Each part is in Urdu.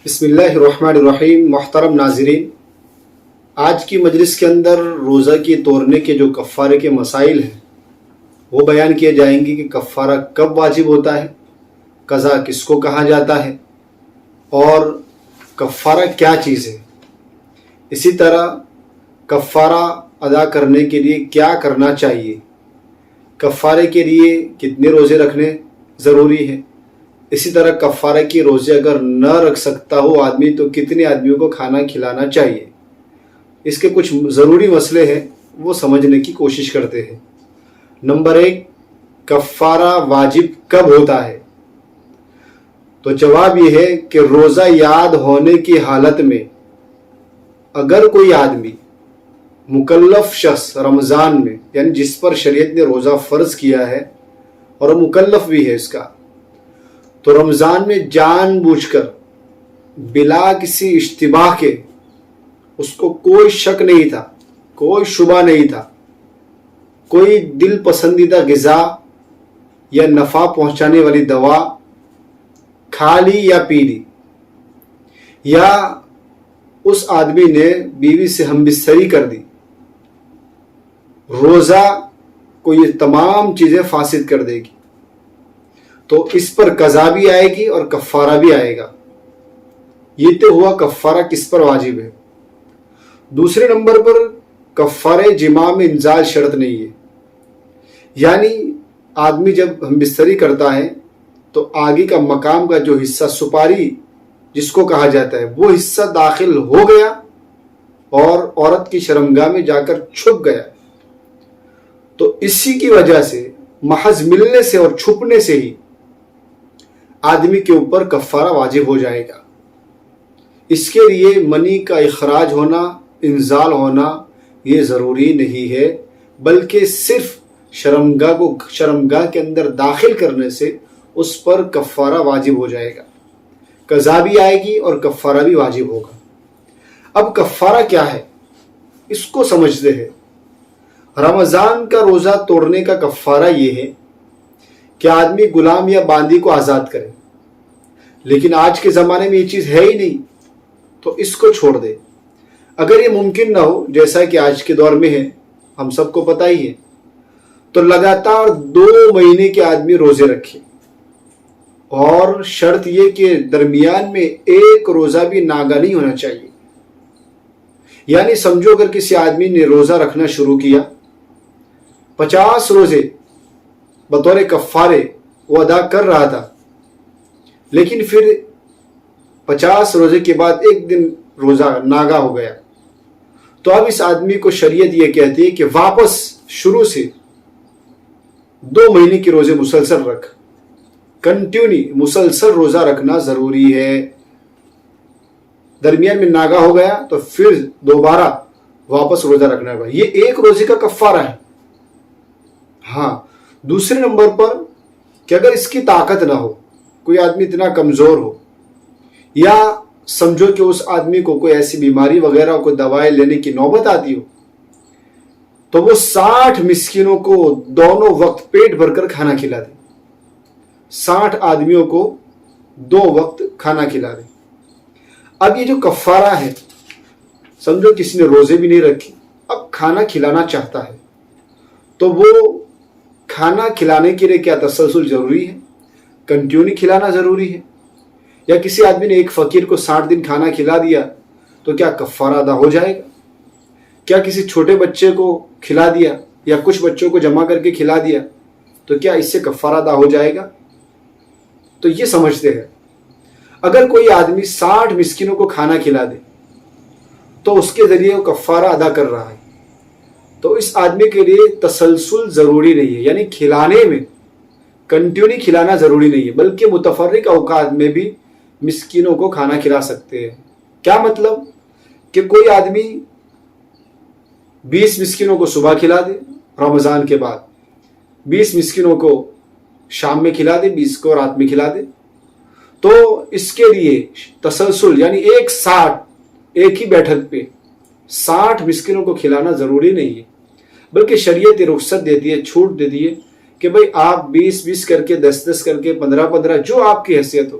بسم اللہ الرحمن الرحیم۔ محترم ناظرین، آج کی مجلس کے اندر روزہ کی توڑنے کے جو کفارے کے مسائل ہیں وہ بیان کیے جائیں گے کہ کفارہ کب واجب ہوتا ہے، قضا کس کو کہا جاتا ہے اور کفارہ کیا چیز ہے۔ اسی طرح کفارہ ادا کرنے کے لیے کیا کرنا چاہیے، کفارے کے لیے کتنے روزے رکھنے ضروری ہے، اسی طرح کفارہ کی روزے اگر نہ رکھ سکتا ہو آدمی تو کتنے آدمیوں کو کھانا کھلانا چاہیے۔ اس کے کچھ ضروری مسئلے ہیں، وہ سمجھنے کی کوشش کرتے ہیں۔ نمبر 1، کفارہ واجب کب ہوتا ہے؟ تو جواب یہ ہے کہ روزہ یاد ہونے کی حالت میں اگر کوئی آدمی مکلف شخص رمضان میں، یعنی جس پر شریعت نے روزہ فرض کیا ہے اور مکلف بھی ہے اس کا، تو رمضان میں جان بوجھ کر بلا کسی اشتباہ کے، اس کو کوئی شک نہیں تھا، کوئی شبہ نہیں تھا، کوئی دل پسندیدہ غذا یا نفع پہنچانے والی دوا کھا لی یا پی لی، یا اس آدمی نے بیوی سے ہم بستری کر دی، روزہ کو یہ تمام چیزیں فاسد کر دے گی، تو اس پر قضا بھی آئے گی اور کفارہ بھی آئے گا۔ یہ تو ہوا کفارہ کس پر واجب ہے۔ دوسرے نمبر پر کفارہ جماع میں انزال شرط نہیں ہے، یعنی آدمی جب ہم بستری کرتا ہے تو آگے کا مقام کا جو حصہ سپاری جس کو کہا جاتا ہے وہ حصہ داخل ہو گیا اور عورت کی شرمگاہ میں جا کر چھپ گیا، تو اسی کی وجہ سے محض ملنے سے اور چھپنے سے ہی آدمی کے اوپر کفارہ واجب ہو جائے گا۔ اس کے لیے منی کا اخراج ہونا، انزال ہونا یہ ضروری نہیں ہے، بلکہ صرف شرمگاہ کے اندر داخل کرنے سے اس پر کفارہ واجب ہو جائے گا، قضا بھی آئے گی اور کفارہ بھی واجب ہوگا۔ اب کفارہ کیا ہے اس کو سمجھتے ہیں۔ رمضان کا روزہ توڑنے کا کفارہ یہ ہے کہ آدمی غلام یا باندی کو آزاد کرے، لیکن آج کے زمانے میں یہ چیز ہے ہی نہیں، تو اس کو چھوڑ دے۔ اگر یہ ممکن نہ ہو، جیسا کہ آج کے دور میں ہے، ہم سب کو پتہ ہی ہے، تو لگاتار 2 مہینے کے آدمی روزے رکھے، اور شرط یہ کہ درمیان میں ایک روزہ بھی ناگا نہیں ہونا چاہیے۔ یعنی سمجھو اگر کسی آدمی نے روزہ رکھنا شروع کیا، 50 روزے بطور کفارے وہ ادا کر رہا تھا، لیکن پھر 50 روزے کے بعد ایک دن روزہ ناگا ہو گیا، تو اب اس آدمی کو شریعت یہ کہتی ہے کہ واپس شروع سے 2 مہینے کے روزے مسلسل رکھ، کنٹینیو مسلسل روزہ رکھنا ضروری ہے۔ درمیان میں ناگا ہو گیا تو پھر دوبارہ واپس روزہ رکھنا ہوگا، یہ ایک روزے کا کفارہ ہے۔ ہاں، دوسرے نمبر پر کہ اگر اس کی طاقت نہ ہو، کوئی آدمی اتنا کمزور ہو، یا سمجھو کہ اس آدمی کو کوئی ایسی بیماری وغیرہ کوئی دوائیں لینے کی نوبت آتی ہو، تو وہ 60 مسکینوں کو دونوں وقت پیٹ بھر کر کھانا کھلا دے، 60 آدمیوں کو 2 وقت کھانا کھلا دے۔ اب یہ جو کفارہ ہے، سمجھو کسی نے روزے بھی نہیں رکھی، اب کھانا کھلانا چاہتا ہے، تو وہ کھانا کھلانے کے لیے کیا تسلسل ضروری ہے، کنٹینیو کھلانا ضروری ہے، یا کسی آدمی نے ایک فقیر کو 60 دن کھانا کھلا دیا تو کیا کفارہ ادا ہو جائے گا؟ کیا کسی چھوٹے بچے کو کھلا دیا یا کچھ بچوں کو جمع کر کے کھلا دیا تو کیا اس سے کفارہ ادا ہو جائے گا؟ تو یہ سمجھتے ہیں اگر کوئی آدمی 60 مسکینوں کو کھانا کھلا دے تو اس کے ذریعے وہ کفارہ ادا کر رہا ہے، تو اس آدمی کے لیے تسلسل ضروری نہیں ہے، یعنی کھلانے میں کنٹینیو کھلانا ضروری نہیں ہے، بلکہ متفرق اوقات میں بھی مسکینوں کو کھانا کھلا سکتے ہیں۔ کیا مطلب کہ کوئی آدمی 20 مسکینوں کو صبح کھلا دے رمضان کے بعد، 20 مسکینوں کو شام میں کھلا دے، 20 کو رات میں کھلا دے، تو اس کے لیے تسلسل یعنی ایک ساتھ ایک ہی بیٹھک پہ 60 مسکینوں کو کھلانا ضروری نہیں ہے، بلکہ شریعت رخصت دیتی ہے، چھوٹ دیتی ہے کہ بھئی آپ 20 کر کے 10 کر کے 15 جو آپ کی حیثیت ہو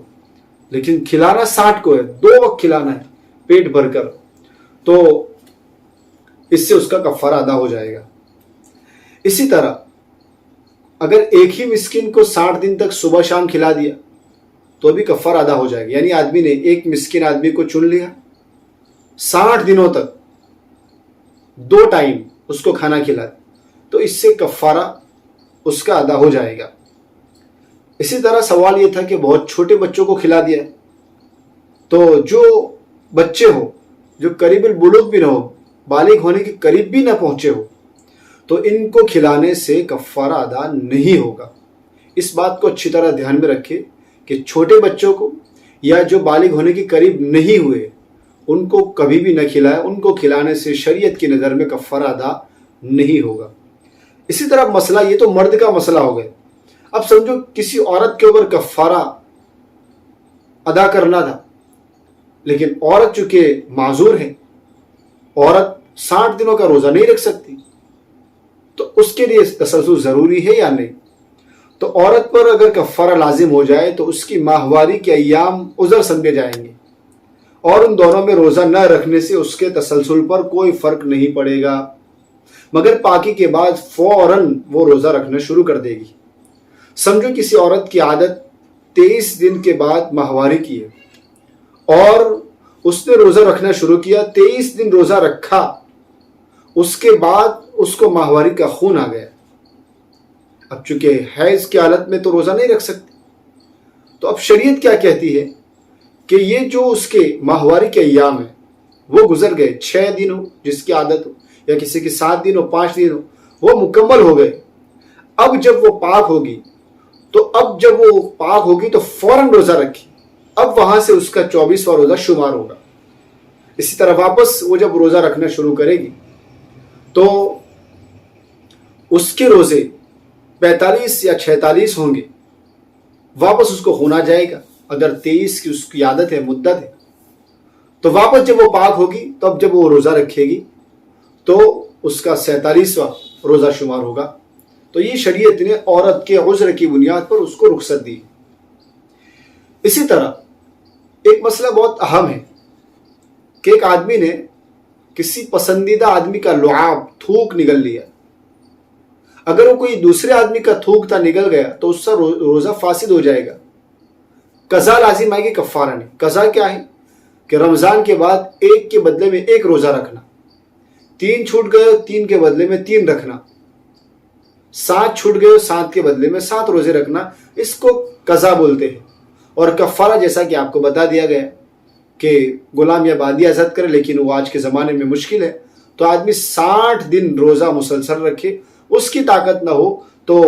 لیکن کھلانا 60 کو ہے, 2 وقت کھلانا ہے پیٹ بھر کر, تو اس سے اس کا کفارہ ادا ہو جائے گا. اسی طرح اگر ایک ہی مسکین کو 60 دن تک صبح شام کھلا دیا تو بھی کفارہ ادا ہو جائے گا. یعنی آدمی نے ایک مسکین آدمی کو چن لیا, 60 دنوں تک 2 ٹائم اس کو کھانا کھلا دیا, تو اس سے کفارہ اس کا ادا ہو جائے گا. اسی طرح سوال یہ تھا کہ بہت چھوٹے بچوں کو کھلا دیا, تو جو بچے ہو جو قریب البلوغ بھی نہ ہو, بالغ ہونے کے قریب بھی نہ پہنچے ہو, تو ان کو کھلانے سے کفارہ ادا نہیں ہوگا. اس بات کو اچھی طرح دھیان میں رکھے کہ چھوٹے بچوں کو یا جو بالغ ہونے کے قریب نہیں ہوئے ان کو کبھی بھی نہ کھلائے. ان کو کھلانے سے شریعت کی نظر میں کفارہ ادا نہیں ہوگا. اسی طرح مسئلہ, یہ تو مرد کا مسئلہ ہو گیا. اب سمجھو کسی عورت کے اوپر کفارہ ادا کرنا تھا, لیکن عورت چونکہ معذور ہے, عورت 60 دنوں کا روزہ نہیں رکھ سکتی, تو اس کے لیے تسلسل ضروری ہے یا نہیں؟ تو عورت پر اگر کفارہ لازم ہو جائے تو اس کی ماہواری کے ایام عذر سمجھے جائیں گے, اور ان دونوں میں روزہ نہ رکھنے سے اس کے تسلسل پر کوئی فرق نہیں پڑے گا, مگر پاکی کے بعد فوراً وہ روزہ رکھنا شروع کر دے گی. سمجھو کسی عورت کی عادت 23 دن کے بعد ماہواری کی ہے اور اس نے روزہ رکھنا شروع کیا, 23 دن روزہ رکھا, اس کے بعد اس کو ماہواری کا خون آ گیا. اب چونکہ حیض کی حالت میں تو روزہ نہیں رکھ سکتی, تو اب شریعت کیا کہتی ہے کہ یہ جو اس کے ماہواری کے ایام ہیں وہ گزر گئے, 6 دن ہو جس کی عادت ہو, یا کسی کی 7 دن ہو, 5 دن ہو, وہ مکمل ہو گئے. اب جب وہ پاک ہوگی تو فوراً روزہ رکھی, اب وہاں سے اس کا 24واں روزہ شمار ہوگا. اسی طرح واپس وہ جب روزہ رکھنا شروع کرے گی تو اس کے روزے 45 یا 46 ہوں گے, واپس اس کو خون آ جائے گا. اگر 23 کی اس کی عادت ہے, مدت ہے, تو واپس جب وہ پاک ہوگی تو اب جب وہ روزہ رکھے گی تو اس کا 47واں روزہ شمار ہوگا. تو یہ شریعت نے عورت کے عذر کی بنیاد پر اس کو رخصت دی. اسی طرح ایک مسئلہ بہت اہم ہے کہ ایک آدمی نے کسی پسندیدہ آدمی کا لعاب, تھوک نگل لیا. اگر وہ کوئی دوسرے آدمی کا تھوک تھا نگل گیا تو اس کا روزہ فاسد ہو جائے گا, قضا لازم آئے گی, کفارہ نہیں. قضا کیا ہے کہ رمضان کے بعد 1 کے بدلے میں 1 روزہ رکھنا, 3 چھوٹ گئے 3 کے بدلے میں 3 رکھنا, 7 چھوٹ گئے 7 کے بدلے میں 7 روزے رکھنا, اس کو قضا بولتے ہیں. اور کفارہ جیسا کہ آپ کو بتا دیا گیا کہ غلام یا بادی آزاد کرے, لیکن وہ آج کے زمانے میں مشکل ہے, تو آدمی 60 دن روزہ مسلسل رکھے, اس کی طاقت نہ ہو تو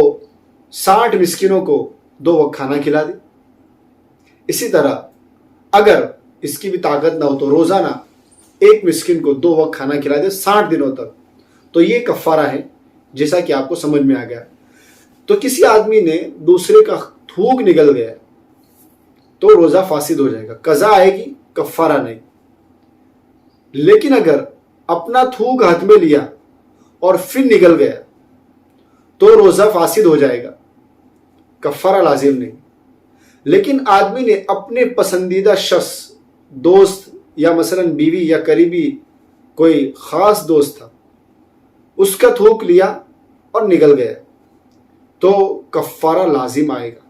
60 مسکینوں کو 2 وقت کھانا کھلا دے. اسی طرح اگر اس کی بھی طاقت نہ ہو تو روزانہ 1 مسکین کو 2 وقت کھانا کھلا دے 60 دنوں تک, تو یہ کفارہ ہے جیسا کہ آپ کو سمجھ میں آ گیا. تو کسی آدمی نے دوسرے کا تھوک نگل گیا تو روزہ فاسد ہو جائے گا, قضا آئے گی, کفارہ نہیں. لیکن اگر اپنا تھوک ہاتھ میں لیا اور پھر نگل گیا تو روزہ فاسد ہو جائے گا, کفارہ لازم نہیں. لیکن آدمی نے اپنے پسندیدہ شخص, دوست یا مثلا بیوی یا قریبی کوئی خاص دوست تھا, اس کا تھوک لیا اور نگل گیا تو کفارہ لازم آئے گا.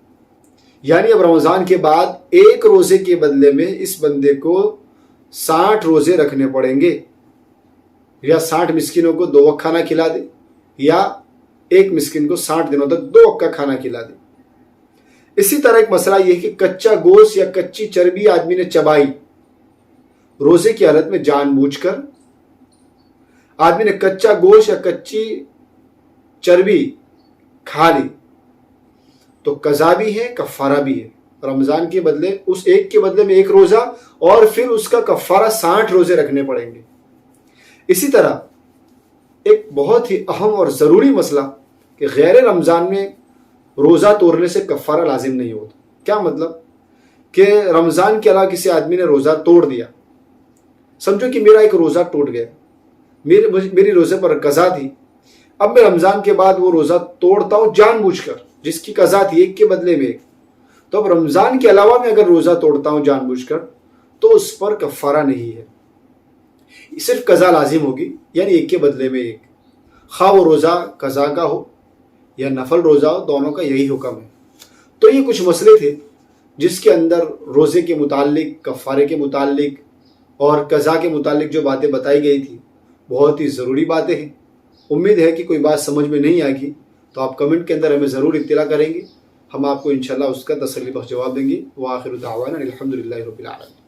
یعنی اب رمضان کے بعد 1 روزے کے بدلے میں اس بندے کو 60 روزے رکھنے پڑیں گے, یا 60 مسکینوں کو 2 وقت کھانا کھلا دے, یا 1 مسکین کو 60 دنوں تک 2 وقت کا کھانا کھلا دے. اسی طرح ایک مسئلہ یہ کہ کچا گوشت یا کچی چربی آدمی نے چبائی روزے کی حالت میں جان بوجھ کر, آدمی نے کچا گوشت یا کچی چربی کھا لی تو قضا بھی ہے, کفارہ بھی ہے. رمضان کے بدلے اس 1 کے بدلے میں 1 روزہ, اور پھر اس کا کفارہ 60 روزے رکھنے پڑیں گے. اسی طرح ایک بہت ہی اہم اور ضروری مسئلہ کہ غیر رمضان میں روزہ توڑنے سے کفارہ لازم نہیں ہوتا. کیا مطلب کہ رمضان کے علاوہ کسی آدمی نے روزہ توڑ دیا, سمجھو کہ میرا ایک روزہ ٹوٹ گیا, میری روزے پر قضا تھی, اب میں رمضان کے بعد وہ روزہ توڑتا ہوں جان بوجھ کر, جس کی قضا تھی 1 کے بدلے میں 1, تو اب رمضان کے علاوہ میں اگر روزہ توڑتا ہوں جان بوجھ کر تو اس پر کفارہ نہیں ہے، صرف قضا لازم ہوگی، یعنی ایک کے بدلے میں ایک، خواہ وہ روزہ قضا کا ہو یا نفل روزہ ہو، دونوں کا یہی حکم ہے۔ تو یہ کچھ مسئلے تھے جس کے اندر روزے کے متعلق، کفارے کے متعلق اور قضا کے متعلق جو باتیں بتائی گئی تھی بہت ہی ضروری باتیں ہیں۔ امید ہے کہ کوئی بات سمجھ میں نہیں آئے گی تو آپ کمنٹ کے اندر ہمیں ضرور اطلاع کریں گے، ہم آپ کو انشاءاللہ اس کا تسلی بخش جواب دیں گے۔ وآخر دعوانا الحمدللہ رب العالمین۔